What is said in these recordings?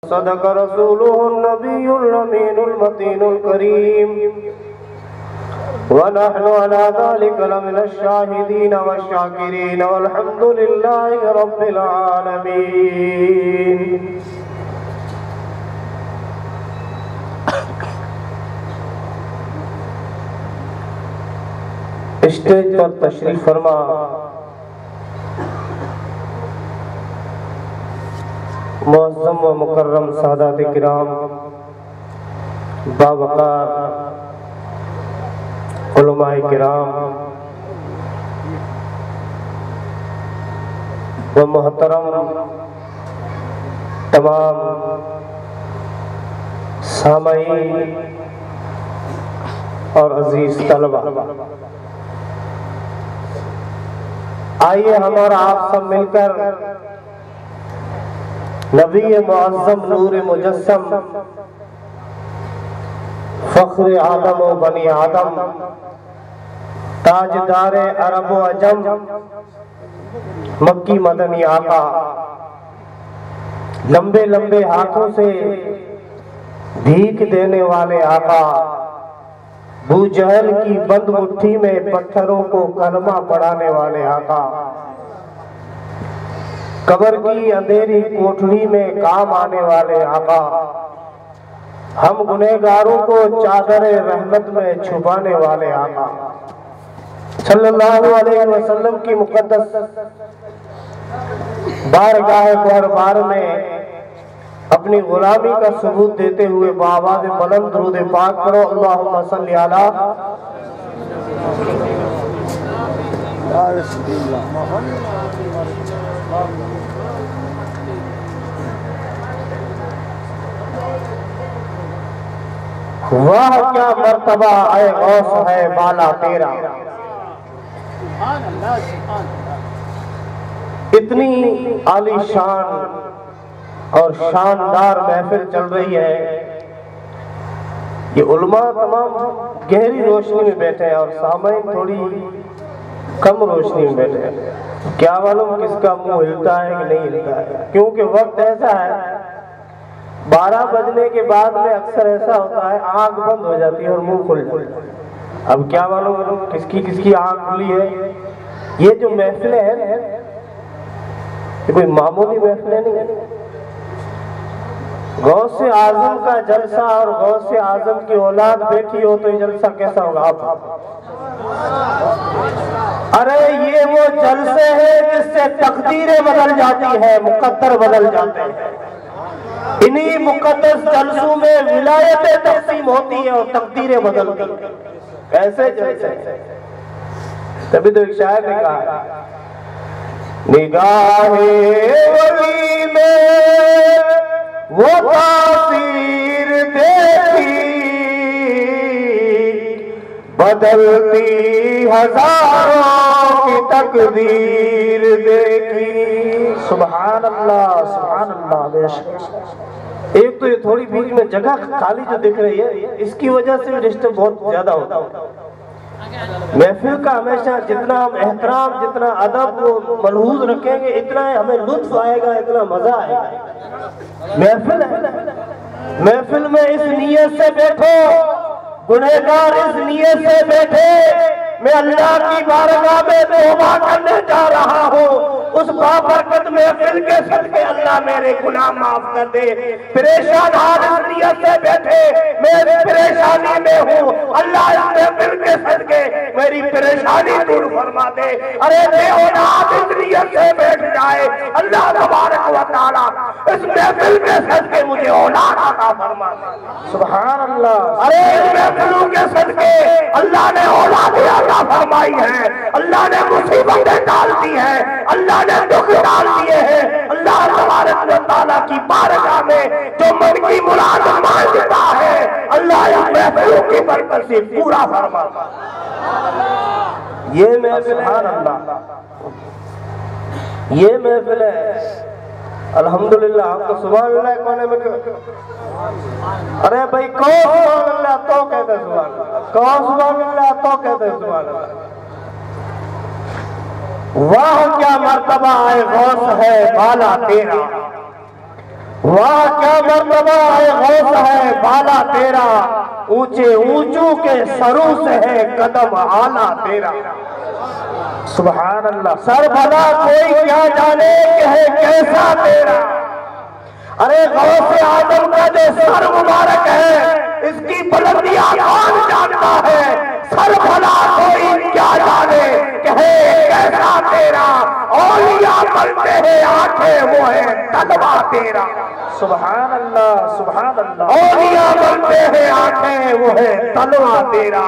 सदक रसूलुहुन नबियुल अमीनुल मतीनुल करीम व नहनु अला ज़ालिका लमिनश शाहिदीन वश्शाकिरीन वल्हम्दुलिल्लाहि रब्बिल आलमीन। स्टेज पर तशरीफ फरमा मुअज़्ज़म व मुकर्रम सादात किराम, बावकार उलमाए किराम व मोहतरम तमाम सामईन और अजीज तलबा, आइए हमारा आप सब मिलकर नबी मुअज़्ज़म नूर मुजस्सम फ़ख्र आदम व बनी आदम ताजदार अरब व अजम मक्की मदनी आका, लंबे लंबे हाथों से भीख देने वाले आका, बू जहल की बंद मुट्ठी में पत्थरों को कलमा पढ़ाने वाले आका, कब्र की अंधेरी कोठरी में काम आने वाले आका, हम गुनहगारों को चादर रहमत में छुपाने वाले आका सल्लल्लाहु अलैहि वसल्लम की मुक़द्दस बारगाह दरबार में अपनी गुलामी का सबूत देते हुए बाआवाज़ बुलंद दुरूद पाक करो। अल्लाहुम्मा सल्ली अला वाह क्या मर्तबा ऐ गौस है बाला तेरा। इतनी आलीशान और शानदार महफिल चल रही है, ये उलमा तमाम गहरी रोशनी में बैठे हैं और सामईन थोड़ी कम रोशनी में बैठे हैं। क्या मालूम किसका मुंह हिलता है कि नहीं हिलता है, क्योंकि वक्त ऐसा है 12 बजने के बाद में अक्सर ऐसा होता है आंख बंद हो जाती है और मुंह खुल जाता है। अब क्या मालूम किसकी किसकी आंख खुली है। ये जो महफिलें हैं ये कोई मामूली महफिलें नहीं है। गौसे आजम का जलसा और गौसे आजम की औलाद बैठी हो तो ये जलसा कैसा होगा आप? अरे ये वो जलसे हैं जिससे तकदीरें बदल जाती है, मुकद्दर बदल जाते हैं। इन्हीं मुकद्दस जलसों में विलायतें तक़सीम होती है और तकदीरें बदलती हैं। ऐसे जलसे, तभी तो एक शायर ने कहा, निगाहे वली में वो तासीर देखी, बदलती हजारों की तकदीर देखी। सुभान अल्लाह, सुभान अल्लाह। बेशक एक तो ये थोड़ी बीच में जगह खाली जो दिख रही है, इसकी वजह से डिस्टर्ब बहुत ज्यादा होता है। महफिल का हमेशा जितना हम एहतराम, जितना अदब वो मलहूज रखेंगे, इतना हमें लुत्फ आएगा, इतना मजा आएगा। महफिल है, महफिल में इस नियत से बैठो, गुनहगार इस नियत से बैठे, मैं अल्लाह की बारगाह में तौबा करने जा रहा हूँ, उस बाबरकत महफिल के सदके अल्लाह मेरे गुनाह माफ कर दे। परेशान हाल इस नियत से बैठे, मैं परेशानी में हूँ, अल्लाह इस महफिल के सदके मेरी परेशानी दूर फरमा दे। अरे बेऔलाद इस नियत से बैठ जाए, अल्लाह तबारक व तआला इस महफिल के सदके मुझे औलाद अता फरमा दे। सुभान अल्लाह। अरे इस महफिलों के सदके अल्लाह ने औलाद अता फरमाई है, अल्लाह ने मुसीबतें डाल दी है, अल्लाह ने दुख डाल दिए हैं। अल्लाह तबारक व तआला की बारगाह में जो मन की मुराद मांगता है, अल्लाह इस महफिलों की बरकत से पूरा फरमाता है। ये महफिल, सुभान अल्लाह, ये महफिल है। अल्हम्दुलिल्लाह, हम तो सुभान अल्लाह कोने में, अरे भाई कौन सुभान अल्लाह तो कहते सुभान अल्लाह, कौन सुभान अल्लाह तो कहते सुभान अल्लाह। वाह क्या मर्तबा है गौस है बाला तेरा। वाह क्या मर्तबा है, गौस है बाला तेरा, ऊंचे ऊंचों के सरों से है कदम आला तेरा। सुभान अल्लाह। सर भला कोई क्या जाने कि है कैसा तेरा। अरे गौसे आदम का जो सर मुबारक है, इसकी बुलंदियां कौन जानता है। सर भला कोई क्या जाने कि है कैसा तेरा। औलिया बनते हैं आंखें, वो है तलवा तेरा। सुभान अल्लाह, सुभान अल्लाह। औलिया बनते हैं आंखें, वो है तलवा तेरा।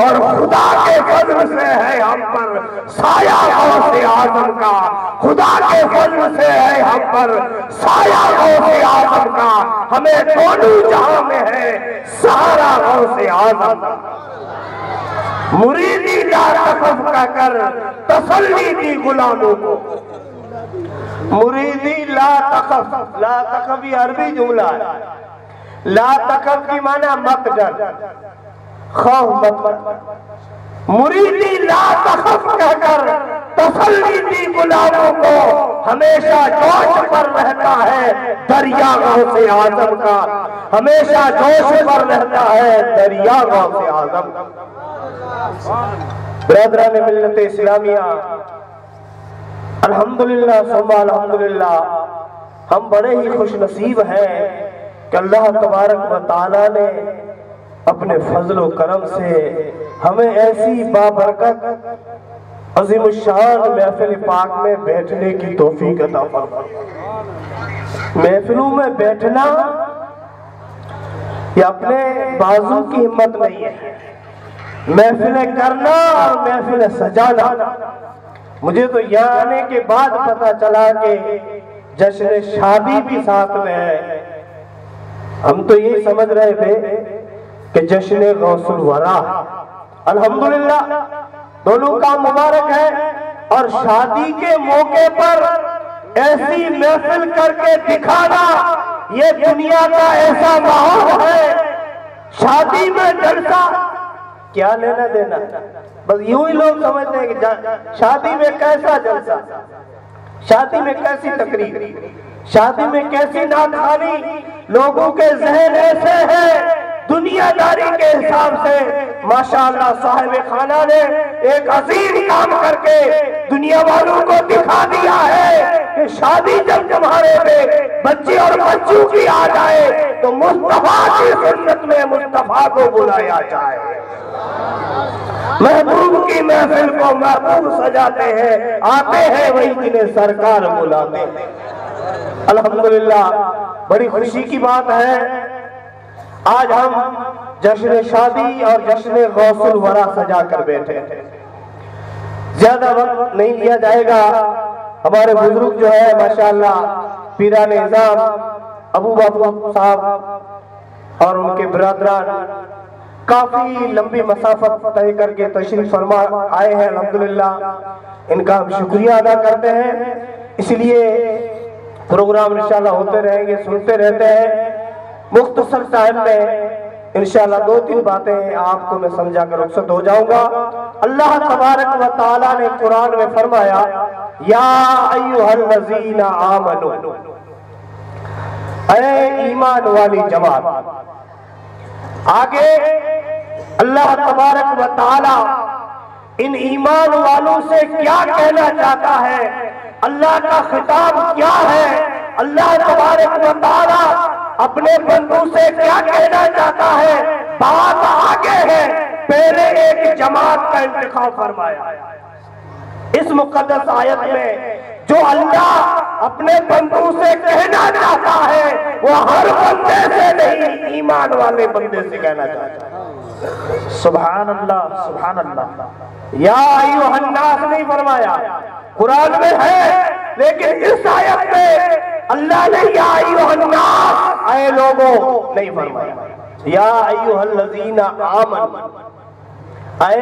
और खुदा के फजल से है हम पर साया गौसे आजम का। खुदा के फजल से है हम पर साया गौसे आजम का। हमें दोनों जहां में है सहारा गौसे आजम का। मुरीदी ला तकफ का कर तसल्ली दी गुलामों को। मुरीदी ला तकफ, ला तकफ ये अरबी जुमला है। ला तकफ की माना मत डर, खौफ मत। मुरीदी ला तकफ कहकर तसल्ली दी गुलामों को हमेशा जोश पर रहता है दरिया गौसे आजम का। हमेशा जोश पर रहता है दरिया गौसे आजम का। ब्रदरान मिल्लत इस्लामिया, अल्हम्दुलिल्लाह सुम्मा अल्हम्दुलिल्लाह, हम बड़े ही खुश नसीब हैं कि अल्लाह तबारक व तआला ने अपने फजल व करम से हमें ऐसी बाबरकत अज़ीमुश्शान महफिल पाक में बैठने की तौफीक अता फरमाई। महफिलों में बैठना ये अपने बाजू की हिम्मत नहीं है, महफिलें करना और महफिलें सजाना। मुझे तो यहाँ आने के बाद पता चला कि जश्न शादी भी साथ में है। हम तो यही समझ रहे थे कि जश्न गौसुल वरा। अल्हम्दुलिल्लाह दोनों का मुबारक है। और शादी के मौके पर ऐसी महफिल करके दिखाना, ये दुनिया का ऐसा माहौल है। शादी में जलसा क्या लेना देना, बस यूं ही लोग समझते हैं कि शादी में कैसा जलसा, शादी में कैसी तकरीर, शादी में कैसी नाथखानी। लोगों के जहन ऐसे हैं दुनियादारी के हिसाब से। माशाअल्लाह साहिब खाना ने एक अजीम काम करके दुनिया वालों को दिखा दिया है कि शादी जब तुम्हारे में बच्चे और बच्चों की आ जाए तो मुस्तफा की सुन्नत में मुस्तफा को बुलाया जाए। महबूब की महफिल को महबूब सजाते हैं, आते हैं वही जिन्हें सरकार बुलाते हैं। अल्हम्दुलिल्लाह बड़ी खुशी की बात है, आज हम जश्न शादी और जश्न गौसुल वरा सजा कर बैठे हैं। ज्यादा वक्त नहीं लिया जाएगा। हमारे बुजुर्ग जो है माशाअल्लाह पीराने निजाम अबू बाबू साहब और उनके बिरादरान काफी लंबी मसाफत तय करके तशरीफ फरमा आए हैं। अल्हम्दुलिल्लाह इनका हम शुक्रिया अदा करते हैं। इसलिए प्रोग्राम इंशाल्लाह होते रहेंगे, सुनते रहते हैं। मुख्तसर टाइम में इंशाल्लाह 2-3 बातें आपको मैं समझा कर रुखसत हो जाऊंगा। अल्लाह तबारक व तआला ने कुरान में फरमाया, या अय्युहल्लज़ीना आमनू, ऐ ईमान वाली जमात। आगे अल्लाह तबारक व तआला इन ईमान वालों से क्या कहना चाहता है, अल्लाह का खिताब क्या है, अल्लाह तबारक व तआला अपने बंदों से क्या कहना चाहता है, बात आगे है। पहले एक जमात का इंतखाब फरमाया इस मुकद्दस आयत में। जो अल्लाह अपने बंदों से कहना चाहता है वो हर बंदे से नहीं, ईमान वाले बंदे से कहना चाहता है। सुभान अल्लाह, सुभान अल्लाह। या अय्युहन्नास नहीं फरमाया, कुरान में है, लेकिन इस आयत में अल्लाह ने या अय्युहन्नास, ऐ लोगों नहीं फरमाया। या अय्युहल्लज़ीना आमनू, ऐ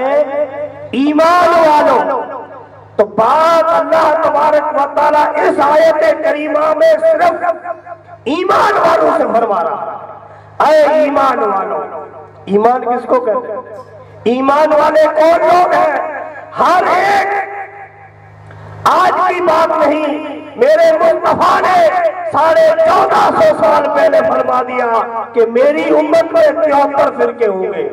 ईमान वालों। तो बात अल्लाह तबारक व तआला इस आयत करीमा में सिर्फ ईमान वालों से फरमा रहा है। ऐ ईमान वालों, ईमान किसको कहते हैं? ईमान वाले कौन लोग हैं? हर एक आज की बात नहीं, मेरे मुस्तफा ने 1450 साल पहले फरमा दिया कि मेरी उम्मत में 73 फिरके होंगे,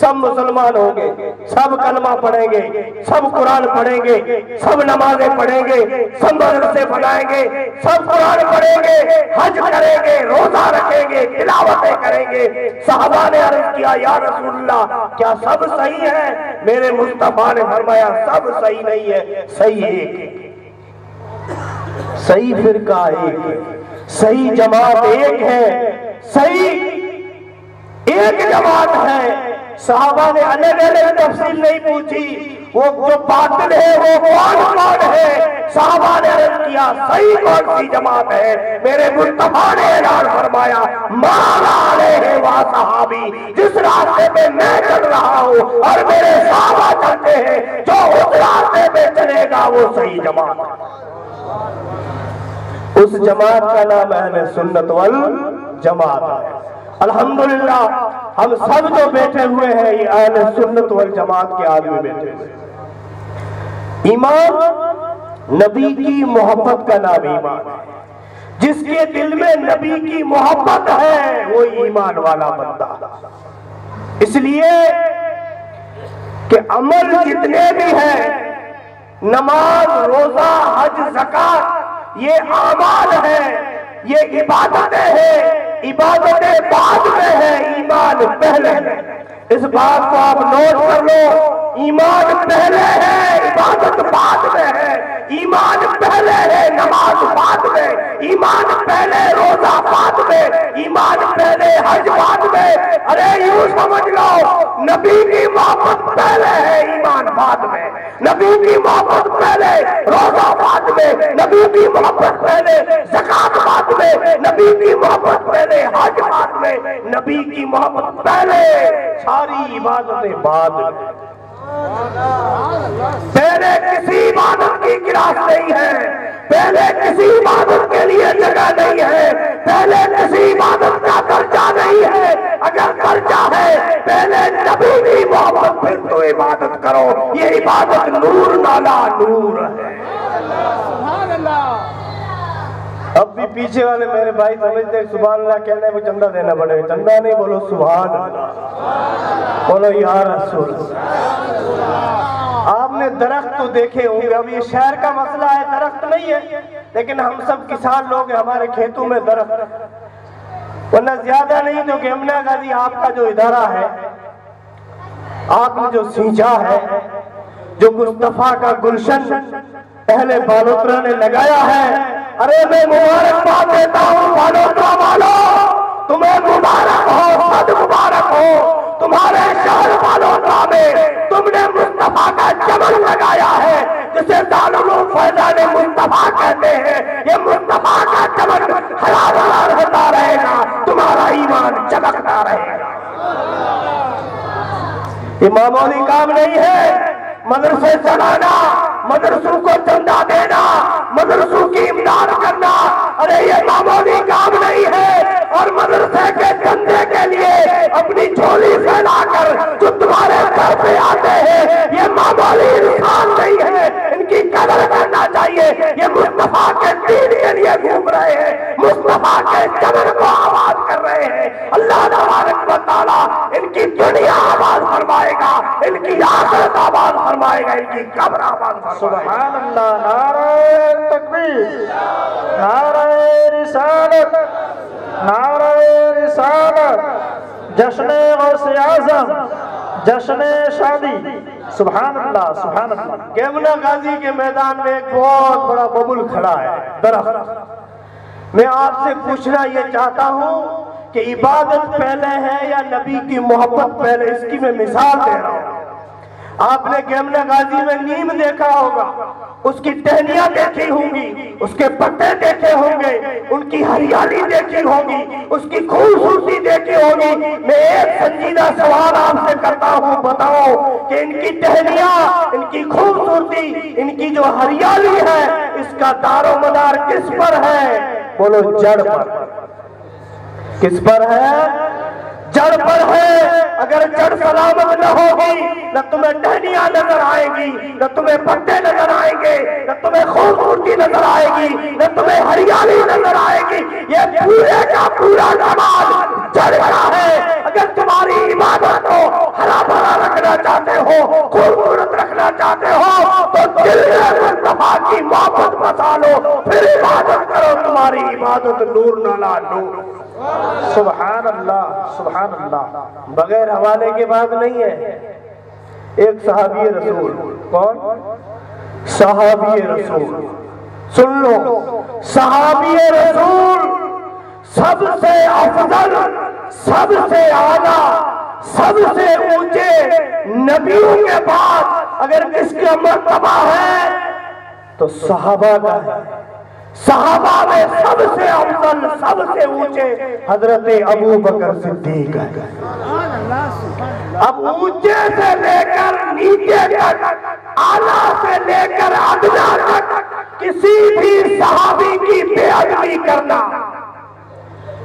सब मुसलमान होंगे, सब कलमा पढ़ेंगे, सब कुरान पढ़ेंगे, सब नमाजें पढ़ेंगे, सब मदरसे बनाएंगे, सब कुरान पढ़ेंगे, हज करेंगे, रोजा रखेंगे, तिलावतें करेंगे। सहाबा ने अर्ज किया, या रसूलल्लाह क्या सब सही है? मेरे मुस्तफा ने फरमाया सब सही नहीं है, सही एक है, सही फिरका एक है, सही जमात एक है, सही एक जमात है। सहाबा ने अलग अलग तफसील नहीं पूछी, वो जो बातिल है वो कौन कौन है? सहाबा ने अर्ज किया सही कौन सी जमात है? मेरे मुस्तफा ने ऐलान फरमाया, माला अलैहि वा सहाबी, जिस रास्ते पे मैं चल रहा हूँ और मेरे सहाबा चलते हैं, जो उस रास्ते पे चलेगा वो सही जमात है। उस जमात का नाम अहले सुन्नत वल जमात है। अल्हम्दुलिल्लाह हम सब जो बैठे हुए हैं ये अहले सुन्नत वल जमात के आदमी बैठे हुए। ईमान नबी की मोहब्बत का नाम ईमान है। जिसके दिल में नबी की मोहब्बत है वो ईमान वाला बंदा। इसलिए कि अमल जितने भी हैं, नमाज, रोजा, हज, ज़कात, ये आमाल है, ये इबादतें हैं। इबादतें बाद में है, ईमान पहले है। इस बात को आप नोट कर लो, ईमान पहले है, इबादत बाद में है। ईमान पहले है, नमाज बाद में। ईमान पहले, रोजा बाद में। ईमान पहले, हज बाद में। अरे यूं समझ लो, नबी की मोहब्बत पहले है, ईमान बाद में। नबी की मोहब्बत पहले, रोजा बाद में। नबी की मोहब्बत पहले, ज़कात बाद में। नबी की मोहब्बत पहले, हज बाद में। नबी की मोहब्बत पहले, सारी इबादतें बाद में। पहले किसी इबादत की गिरास नहीं है, पहले किसी इबादत के लिए जगह नहीं है, पहले किसी इबादत का दर्जा नहीं है। अगर दर्जा है पहले नबी की मोहब्बत, फिर तो इबादत करो। ये इबादत नूर नाला नूर है। अब भी पीछे वाले मेरे भाई समझते हैं सुभान अल्लाह कहने को चंदा देना पड़ेगा। चंदा नहीं, बोलो सुभान अल्लाह, बोलो या रसूल। आपने दरख्त तो देखे होंगे, अब ये शहर का मसला है, दरख्त नहीं है, लेकिन हम सब किसान लोग हैं, हमारे खेतों में दरख्त, वरना ज्यादा नहीं तो यमुना गाजी आपका जो इदारा है, आपने जो सींचा है, जो मुस्तफा का गुलशन अहले बालोतरा ने लगाया है, अरे मैं मुबारकबाद देता हूँ बालोतरा वालों, तुम्हें मुबारक हो, सद मुबारक हो। तुम्हारे शहर बालोतरा में तुमने मुस्तफा का चमन लगाया है, जिसे दारुल फैज़ान मुस्तफा कहते हैं। ये मुस्तफा का चमन हरा रहता रहेगा, तुम्हारा ईमान चमकता रहेगा। ये मामूली काम नहीं है। मदरसे चलाना, मदरसों को चंदा देना, मदरसों की इमदाद करना, अरे ये मामूली काम नहीं है। और मदरसे के चंदे के लिए अपनी झोली फैलाकर जो तुम्हारे घर पे आते हैं, ये मामूली इंसान नहीं है, इनकी कदर करना चाहिए। ये मुस्तफा के दीन के लिए घूम रहे हैं, मुस्तफा के चमन को आबाद कर रहे हैं। अल्लाह तबारक व तआला इनकी दुनिया आबाद फरमाएगा, इनकी आखिरत आबाद फरमाएगा, इनकी कब्र आबाद फरमाएगा। सुभान अल्लाह। नारे तकबीर, नारे रिसालत, नारे रिसालत, जश्न गौसे आज़म, जश्न शादी। सुभान अल्लाह, सुभान अल्लाह। यमुना गाजी के मैदान में एक बहुत बड़ा बबुल खड़ा है, दरख्त। मैं आपसे पूछना ये चाहता हूँ कि इबादत पहले है या नबी की मोहब्बत पहले? इसकी मैं मिसाल दे रहा हूँ। आपने यमुना गाजी में नीम देखा होगा, उसकी टहनियां देखी होंगी, उसके पत्ते देखे होंगे, उनकी हरियाली देखी होगी, उसकी खूबसूरती देखी होगी। मैं एक संजीदा सवाल आपसे करता हूँ, बताओ कि इनकी टहनियां, इनकी खूबसूरती, इनकी जो हरियाली है, इसका दारोमदार किस पर है? बोलो जड़ पर। किस पर है? जड़ पर है, अगर जड़ सलामत न होगी न तुम्हें टहनियां नजर आएगी, न तुम्हें पत्ते नजर आएंगे, न तुम्हें खूबसूरती नजर आएगी, न तुम्हें हरियाली नजर आएगी। ये पूरे का पूरा समाज जड़ का है। अगर तुम्हारी इबादत को हरा भरा रखना चाहते हो, खूबसूरत रखना चाहते हो, तो दिल में मुस्तफा की मोहब्बत बसा लो, फिर इबादत करो। तुम्हारी इबादत नूर नाला नूर। सुभान अल्लाह, सुभान अल्लाह। बगैर हवाले के बात नहीं है। एक सहाबी रसूल, कौन? सहाबी रसूल, सुन लो, सहाबी रसूल सबसे अफजल, सबसे आला, सबसे ऊंचे नबियों के बाद अगर किसका मर्तबा है तो सहाबा का है। सहाबा में सबसे अफजल, सबसे ऊंचे हजरत अबू बकर सिद्दीक है। अब ऊंचे से लेकर नीचे तक, आला से लेकर अदना तक किसी भी सहाबी की बेअदबी करना,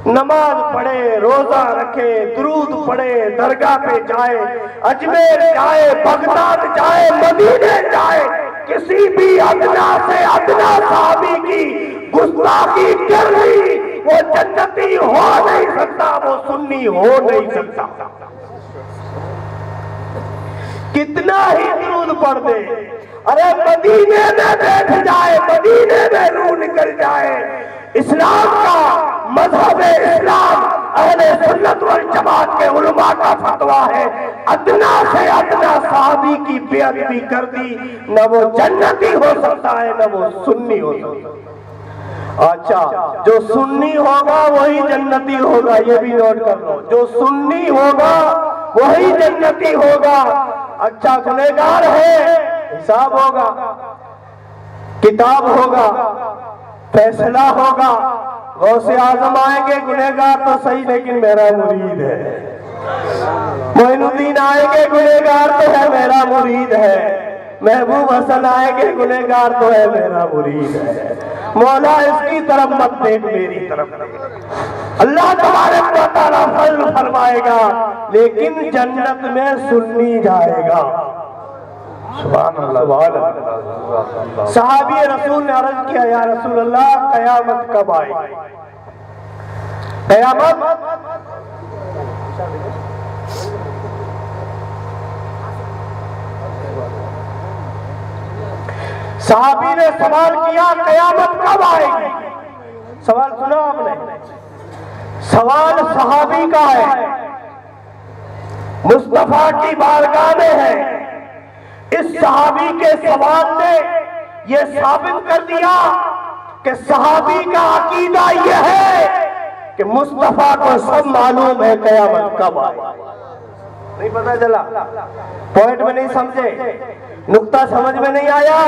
नमाज पढ़े, रोजा रखे, दुरूद पढ़े, दरगाह पे जाए, अजमेर जाए, बगदाद जाए, मदीने जाए, किसी भी अदना से अदना सहाबी की गुस्ताखी कर ली, वो जन्नती हो नहीं सकता, वो सुन्नी हो नहीं सकता। कितना ही दुरूद पढ़ दे, अरे मदीने में बैठ जाए, मदीने में रूह निकल जाए। इस्लाम का मजहब इस्लाम अहले सुन्नत वल जमात के उलमा का फतवा है, अदना से अदना सहाबी की बेअदबी कर दी, न वो जन्नती हो सकता है न वो सुन्नी हो सकता है। अच्छा, जो सुन्नी होगा वही जन्नती होगा, ये भी नोट कर लो। जो सुन्नी होगा वही जन्नती होगा। अच्छा, गुनहगार है, हिसाब होगा, किताब होगा, फैसला होगा। गौसे आजम आएंगे, गुनहगार तो सही लेकिन मेरा मुरीद है। मोइनुद्दीन आएंगे, गुनहगार तो है मेरा मुरीद है। महबूब हसन आएंगे, गुनहगार तो है मेरा मुरीद है। मौला इसकी तरफ मत देख, मेरी तरफ देख। अल्लाह तबारक व तआला फज़ल फरमाएगा, लेकिन जन्नत में सुन्नी जाएगा। सुभान अल्लाह, सुभान अल्लाह। सहाबी रसूल ने अर्ज किया, या रसूल अल्लाह, कयामत कब आएगी? कयामत सहाबी ने सवाल किया, कयामत कब आएगी? सवाल सुना आपने? सवाल सहाबी का है, मुस्तफा की बारगाह में है। इस सहाबी के सवाल ने यह साबित कर दिया कि सहाबी का अकीदा यह है कि मुस्तफा को सब मालूम है कयामत कब आए। नहीं पता चला? पॉइंट में नहीं समझे, नुक्ता समझ में नहीं आया।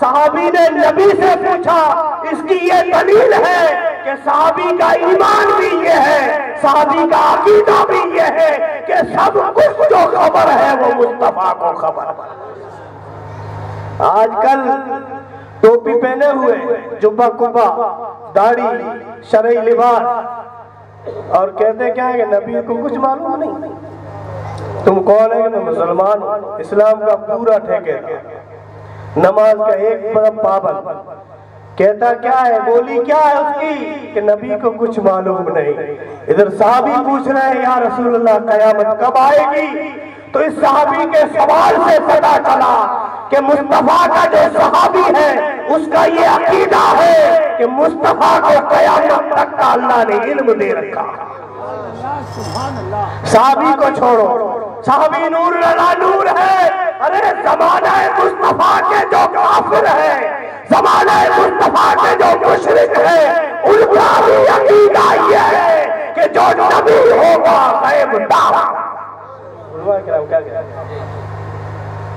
सहाबी ने नबी से पूछा, इसकी ये दलील है कि सहाबी का ईमान भी ये है, सहाबी का अकीदा भी ये है कि सब कुछ जो खबर है वो मुस्तफा को खबर है। आजकल टोपी पहने हुए, जुब्बा कुब्बा, दाढ़ी, शरई लिबास, और कहते क्या है कि नबी को कुछ मालूम नहीं। तुम कौन है? कि मैं मुसलमान हूं, इस्लाम का पूरा ठेकेदार, नमाज का एक पाबंद। कहता क्या है, बोली क्या है उसकी कि नबी को कुछ मालूम नहीं। इधर सहाबी पूछ रहे हैं, या रसूल अल्लाह कयामत कब आएगी? तो इस सहाबी के सवाल से पता चला कि मुस्तफा का जो सहाबी है उसका ये अकीदा है कि मुस्तफा को कयामत तक का अल्लाह ने इल्म दे रखा। सहाबी को छोड़ो, सहाबी नूर अला नूर है। अरे जमाना मुस्तफा के जो काफिर है, जमाना मुस्तफा के जो मुशरिक है, उनका भी अकीदा ये है कि जो नबी होगा गैब दावा,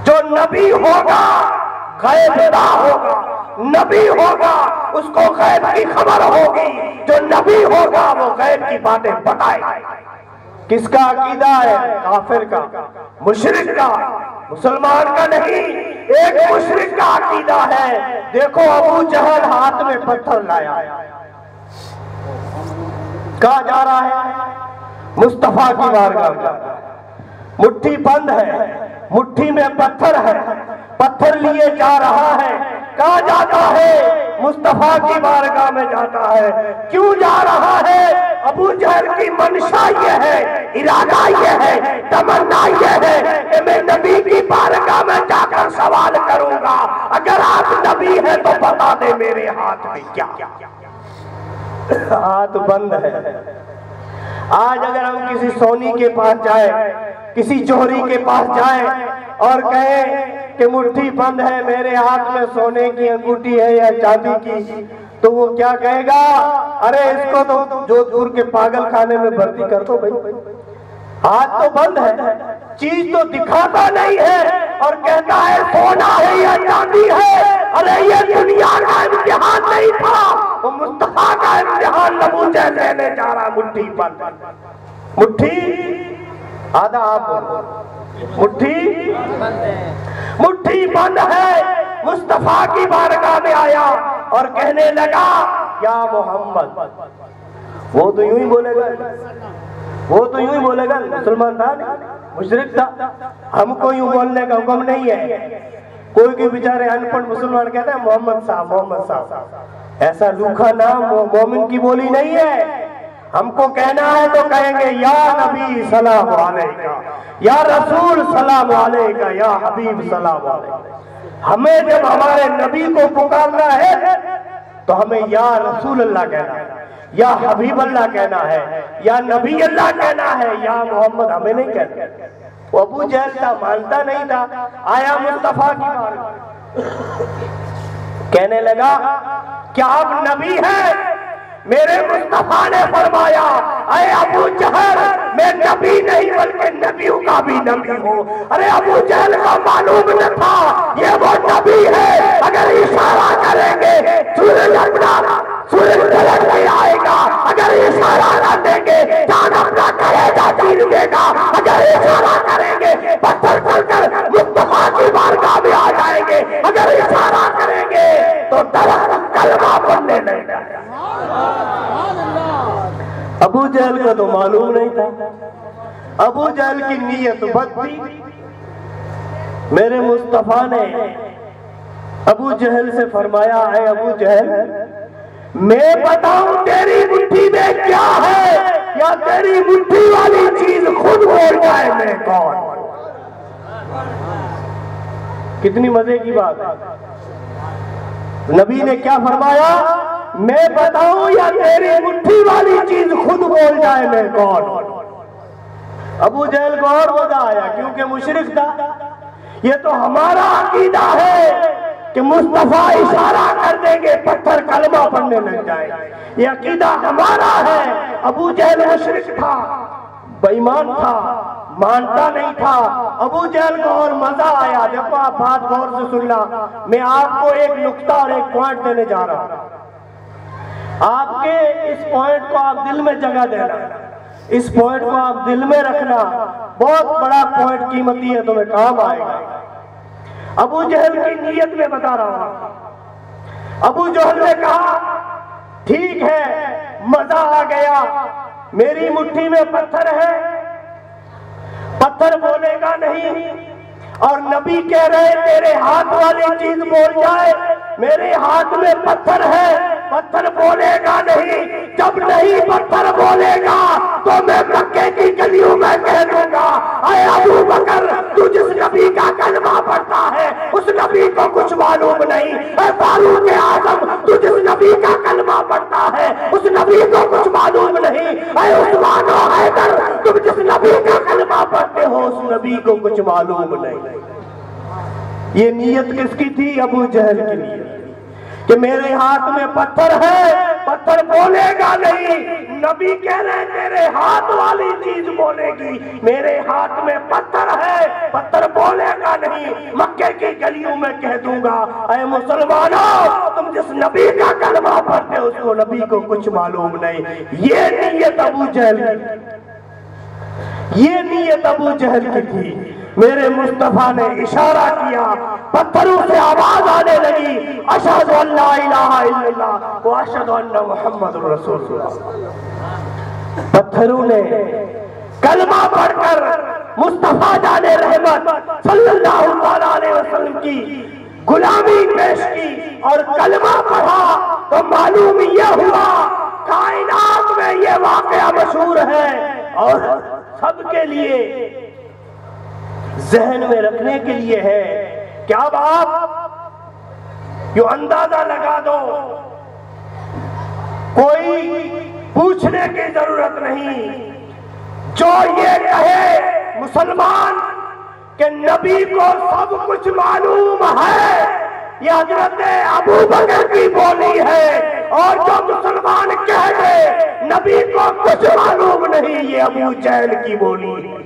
जो नबी होगा गैब दा होगा, नबी होगा उसको गैब की खबर होगी, जो नबी होगा वो गैब की बातें बताएगा। किसका अकीदा है? काफिर का, मुशरिक का, मुसलमान का नहीं। एक मुशरिक का अकीदा है। देखो अबू जहल हाथ में पत्थर लाया, कहा जा रहा है मुस्तफा की बारगाह में। मुट्ठी बंद है, मुट्ठी में पत्थर है, पत्थर लिए जा रहा है। कहाँ जाता है? मुस्तफा की बारगाह में जाता है। क्यों जा रहा है? अबू जहल की मंशा ये है, इरादा ये है, तमन्ना ये है कि मैं नबी की बारगाह में जाकर सवाल करूंगा, अगर आप नबी हैं तो बता दे मेरे हाथ में क्या। हाथ बंद है। आज अगर हम किसी सोनी के पास जाए, किसी जोहरी के पास जाए और कहें कि मुट्ठी बंद है, मेरे हाथ में सोने की अंगूठी है या चांदी की, तो वो क्या कहेगा? अरे इसको तो जोधपुर के पागल खाने में भर्ती कर दो भाई। हाथ तो बंद है, चीज तो दिखाता नहीं है और कहता है सोना है या चांदी है। अरे ये दुनिया का इम्तिहान नहीं था, वो मुस्तफा का इम्तिहान अबू जहल लेने जा रहा। मुट्ठी बंद, मुट्ठी आधा आप मुट्ठी बंद है। मुस्तफा की बारगाह में आया और कहने लगा या मोहम्मद। वो तो यूं ही बोलेगा, वो तो यूं ही बोलेगा, मुसलमान था नहीं, मुशरिक था, हमको यूं बोलने का हुक्म नहीं है। कोई के बेचारे अनपढ़ मुसलमान कहते हैं मोहम्मद साहब, मोहम्मद साहब। ऐसा लूखा नाम मोमिन की बोली नहीं है। हमको कहना है तो कहेंगे या नबी सलाम अलैका, या रसूल सलाम अलैका, या हबीब सलाम अलैका। हमें जब हमारे नबी को पुकारना है तो हमें या रसूल अल्लाह कहना है, या हबीब अल्लाह कहना है, या नबी अल्लाह कहना है, या मोहम्मद हमें नहीं कहना। वो अबू जहल था, मानता नहीं था। आया मुस्तफा की बात, कहने लगा क्या आप नबी हैं? मेरे मुस्तफा ने फरमाया अरे अबू जहल, मैं नबी नहीं बल्कि नबियों का भी नबी हूँ। अरे अबू जहल का मालूम न था ये वो नबी है। अगर इशारा करेंगे सूरज अपना, सूरज ढलक नहीं आएगा। अगर इशारा न देंगे चांद अपना कलेजा चीर देगा। अगर इशारा करेंगे पत्थर चलकर मुस्तफा की बारगाह में आ जाएंगे। अगर इशारा करेंगे तो दरख्त कलमा पढ़ने लगेगा। अबू जहल का तो मालूम नहीं था। अबू जहल की नीयत बद थी। मेरे मुस्तफा ने अबू जहल से फरमाया है अबू जहल, मैं बताऊं तेरी मुट्ठी में क्या है या तेरी मुट्ठी वाली चीज खुद बोल जाए मैं कौन। कितनी मजे की बात है। नबी ने क्या फरमाया? मैं बताऊं या तेरी मुट्ठी वाली चीज खुद बोल जाए मैं कौन। अबू जहल को और मजा आया क्योंकि मुशरिक था। ये तो हमारा अकीदा है कि मुस्तफा इशारा कर देंगे पत्थर कलमा पढ़ने लग जाए। ये अकीदा हमारा है। अबू जहल मुशरिक था, बेईमान था, मानता नहीं था। अबू जहल को और मजा आया। देखो आप बात गौर से सुनना, मैं आपको एक नुक्ता और एक पॉइंट देने जा रहा हूं। आपके इस पॉइंट को आप दिल में जगह देना, इस पॉइंट को आप दिल में रखना। बहुत बड़ा पॉइंट कीमती है, तुम्हें काम आएगा। अबू जहल की नीयत में बता रहा हूं। अबू जहल ने कहा ठीक है, मजा आ गया, मेरी मुट्ठी में पत्थर है, पत्थर बोलेगा नहीं। और नबी कह रहे तेरे हाथ वाली चीज बोल जाए। मेरे हाथ में पत्थर है, पत्थर बोलेगा नहीं। जब नहीं पत्थर बोलेगा तो मैं मक्के की गलियों में कह दूंगा अरे अबू बकर, तू जिस नबी का कलमा पढ़ता है उस नबी को कुछ मालूम नहीं। अरे फारूक आजम, तू जिस नबी का कलमा पढ़ता है उस नबी को कुछ मालूम नहीं। अरे उस्मान और हैदर, तुम जिस नबी का कलमा पढ़ते हो उस नबी को कुछ मालूम नहीं। ये नीयत किसकी थी? अबू जहल की नीयत कि मेरे हाथ में पत्थर है, पत्थर बोलेगा नहीं। नबी कह रहे तेरे हाथ वाली चीज बोलेगी। मेरे हाथ में पत्थर है, पत्थर बोलेगा नहीं। मक्के की गलियों में कह दूंगा अरे मुसलमानों, तुम जिस नबी का कलमा पढ़ते हो उसको नबी को कुछ मालूम नहीं। ये नीयत अबू जहल की, ये नीयत अबू जहल की थी। मेरे मुस्तफा ने इशारा किया, पत्थरों से आवाज आने लगी अशहदु अल्ला इलाहा इल्लल्लाह व अशहदु अन्ना मुहम्मदुर रसूलुल्लाह। पत्थरों ने कलमा पढ़कर मुस्तफा जाने रहमत सल्लल्लाहु अलैहि वसल्लम की गुलामी पेश की और कलमा पढ़ा तो मालूम यह हुआ कायनात में यह वाकया मशहूर है और सबके लिए जहन में रखने के लिए है। क्या बात, यो अंदाजा लगा दो, कोई पूछने की जरूरत नहीं। जो ये कहे मुसलमान कि नबी को सब कुछ मालूम है, यह हजरत अबू बकर की बोली है। और जो मुसलमान कह दे नबी को कुछ मालूम नहीं, ये अबू जहल की बोली है।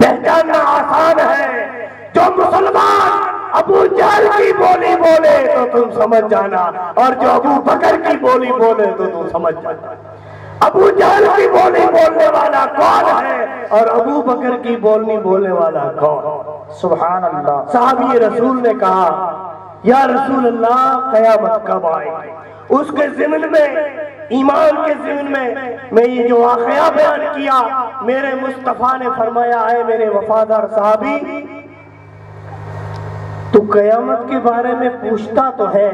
पहचानना आसान है। जो मुसलमान अबू जहल की बोली बोले तो तुम समझ जाना, और जो अबू बकर की बोली बोले तो तुम समझ जाना। अबू जहल की बोली बोलने वाला कौन है और अबू बकर की बोलने वाला कौन? सुभान अल्लाह। साहबी रसूल ने कहा, या रसूल अल्लाह कयामत कब आएगी? उसके ज़िम्न में, ईमान के ज़िम्न में मैं ये जो वाक़या बयान किया, मेरे मुस्तफ़ा ने फरमाया है मेरे वफादार साहबी, तू कयामत के बारे में पूछता तो है,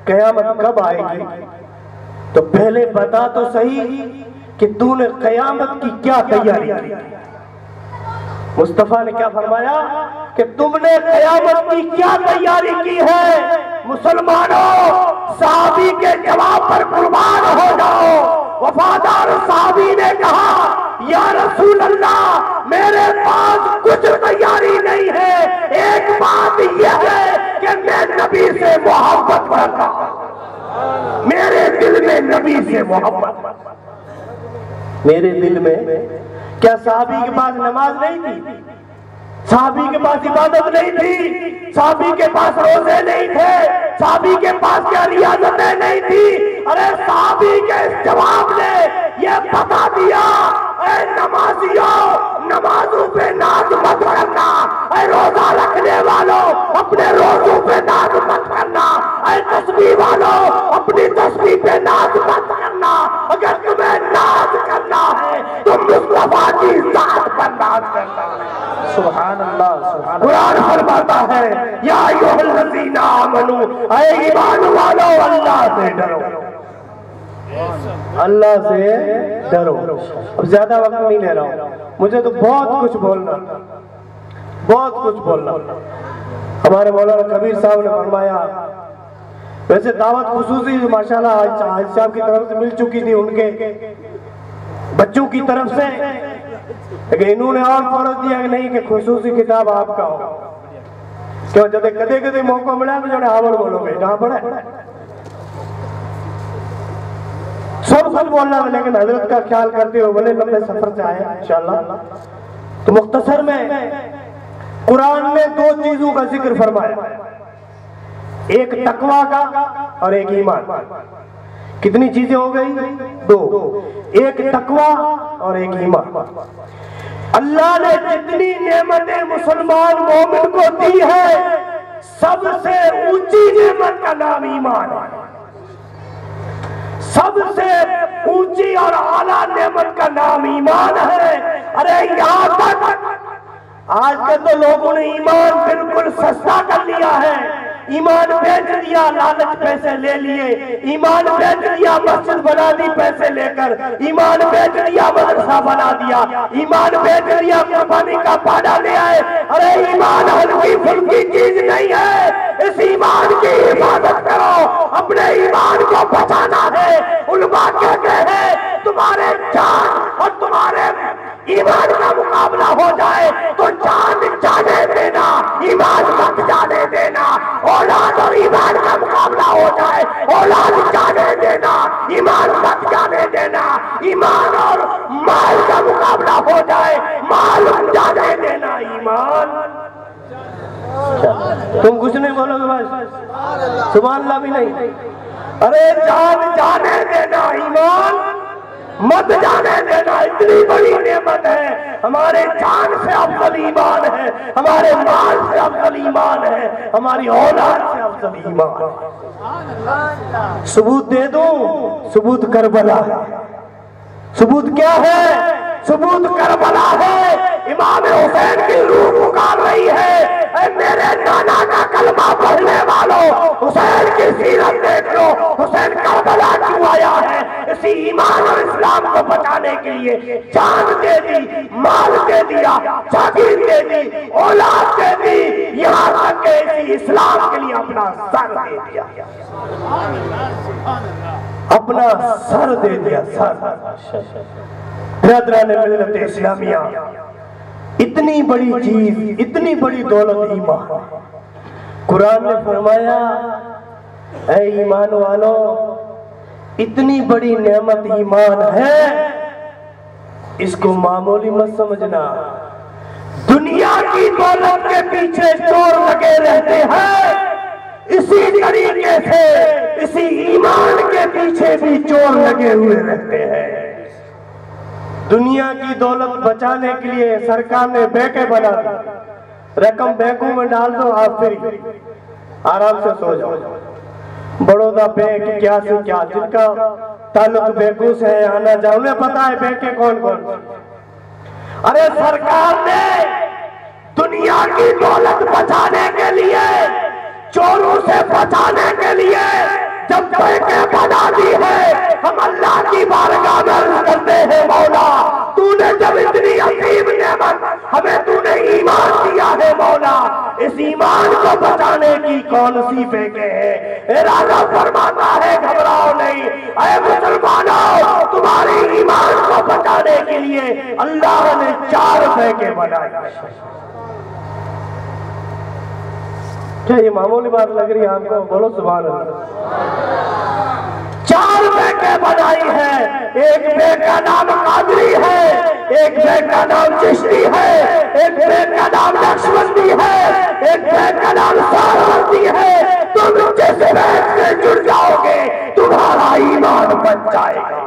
कयामत कब आएगी? तो पहले बता तो सही कि तूने कयामत की क्या तैयारी की? मुस्तफा ने क्या फरमाया कि तुमने कयामत की क्या तैयारी की है? मुसलमानों, साहबी के जवाब पर कुर्बान हो जाओ। वफादार साहबी ने कहा, या रसूल अल्लाह मेरे पास कुछ तैयारी नहीं है, एक बात यह है कि मैं नबी से मोहब्बत करता हूं, मेरे दिल में नबी से मोहब्बत। मेरे दिल में, क्या साहबी के पास नमाज नहीं थी? साहबी के पास इबादत नहीं थी? साहबी के पास रोजे नहीं थे? साहबी के पास क्या रियाजतें नहीं थी? अरे साहबी के इस जवाब ने ये बता दिया, ऐ नमाजियों, नमाजों पे नाज मत करना। ऐ रोजा रखने वालों, अपने रोजों पे नाज मत करना। ऐ तस्बीह वालों, अपनी तस्बीह पे नाज मत करना। अगर तुम्हें नाज करना है तो मुस्तफा की जात पर नाज करना। सुभान अल्लाह, सुभान। कुरान फरमाता है, या अय्युहल्लज़ीना आमनू, ऐ ईमान वालों अल्लाह से डरो, अल्लाह से डरो। अब ज्यादा वक्त नहीं ले रहा हूं, मुझे तो बहुत कुछ बोलना। हमारे मौलाना कबीर साहब ने फरमाया, वैसे दावत खुसूसी माशाल्लाह हाजी साहब की तरफ से मिल चुकी थी उनके बच्चों की तरफ से, लेकिन इन्होंने और फरोज दिया कि नहीं कि खुसूसी किताब आपका हो। क्यों जब कदे कदे मौका मिला तो जो हावड़ बोलोगे जहां पड़ा सब बोलना है, लेकिन हजरत का ख्याल करते हुए बड़े लंबे सफर से आए इंशाअल्लाह। तो मुख्तसर में कुरान ने दो चीजों का जिक्र फरमाया, एक तकवा का और एक ईमान। कितनी चीजें हो गई? दो, एक तकवा और एक ईमान। अल्लाह ने जितनी नेमतें मुसलमान मोमिन को दी है, सबसे ऊंची नेमत का नाम ईमान है। सबसे ऊंची और आला नेमत का नाम ईमान है। अरे यहाँ तक आजकल तो लोगों ने ईमान बिल्कुल सस्ता कर लिया है। ईमान बेच दिया, लालच पैसे ले लिए। ईमान बेच दिया, मस्जिद बना दी पैसे लेकर। ईमान बेच दिया, मदरसा बना दिया। ईमान बेच दिया, कुर्बानी का पाना ले आए। अरे ईमान हल्की फुल्की चीज नहीं है। इस ईमान की हिफाजत करो, अपने ईमान को बचाना है। उलमा कहते हैं तुम्हारे जान और तुम्हारे ईमान का मुकाबला हो जाए तो जान जाने देना, ईमान मत जाने देना। औलाद और ईमान का मुकाबला हो जाए, औलाद जाने देना, ईमान मत जाने देना। ईमान और माल का मुकाबला हो जाए, माल जाने देना, ईमान। तुम कुछ नहीं बोलोगे बस, सुभान अल्लाह भी नहीं। अरे जान जाने देना, ईमान मत जाने देना। इतनी बड़ी नेमत है। हमारे जान से अफजल ईमान है, हमारे माल से अफजल ईमान है, हमारी औलाद से अफजल ईमान है। सबूत दे दो, सबूत करबला है। सबूत क्या है? सबूत करबला है। इमाम हुसैन की रूह पुकार रही है, ऐ मेरे नाना का कलमा पढ़ने वालों, हुसैन की सीरत देख लो। हुसैन करबला क्यों आया है? इसी ईमान और इस्लाम को बचाने के लिए जान दे दी, माल दे दिया, जागीर दे दी, औलाद दे दी, यहाँ तक के इसी इस्लाम के लिए अपना सर दे दिया, अपना सर दे दिया, सर। ब्रदरान मिल्लत इस्लामिया, इतनी बड़ी चीज, इतनी बड़ी दौलत ईमान। कुरान ने फरमाया, ऐ ईमान वालों, इतनी बड़ी नेमत ईमान है, इसको मामूली मत समझना। दुनिया की दौलत के पीछे चोर लगे रहते हैं, इसी तरीके से इसी ईमान के पीछे भी चोर लगे हुए रहते हैं। दुनिया की दौलत बचाने के लिए सरकार ने बैंकें बना दी, रकम बैंकों में डाल दो, आप फ्री, आराम से सो जाओ। बड़ौदा बैंक क्या से क्या, जिनका ताल्लुक बैंकों से है, आना जाओ, उन्हें पता है बैंकें कौन कौन। अरे सरकार ने दुनिया की दौलत बचाने के लिए, चोरों से बचाने के लिए जब बैंकें बना दी है, हम अल्लाह की बारगाह में अर्ज़ करते हैं, मौला तूने जब इतनी अजीब नेमत हमें तूने ईमान दिया है, मौला इस ईमान को बचाने की कौन सी बैंकें हैं? राजा फरमाता है, घबराओ नहीं, ऐ मुसलमानों, तुम्हारे ईमान को बचाने के लिए अल्लाह ने 4 बैंकें बनाई। क्या ये मामूली बात लग रही है आपको? बोलो सुभान अल्लाह। 4 बैंकें बनाई है। एक बैंक का नाम कादरी है, एक बैंक का नाम चिश्ती है, एक बैंक का नाम नक्शबंदी है, एक बैंक का नाम सारवती है। तुम जिस बैंक से जुड़ जाओगे तुम्हारा ईमान बन जाएगा।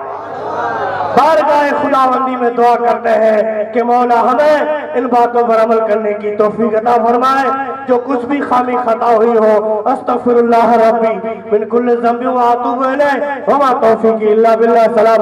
बारगाह खुदाबंदी में दुआ करते हैं कि मौला हमें इन बातों पर अमल करने की तौफीक अता फरमाए। जो कुछ भी खामी खता हुई हो, अस्तगफिरुल्लाह रब्बी मिन कुल्लि ज़ंबिन व अतूबु इलैह व मा तौफीकी इल्ला बिल्लाह। सलाम।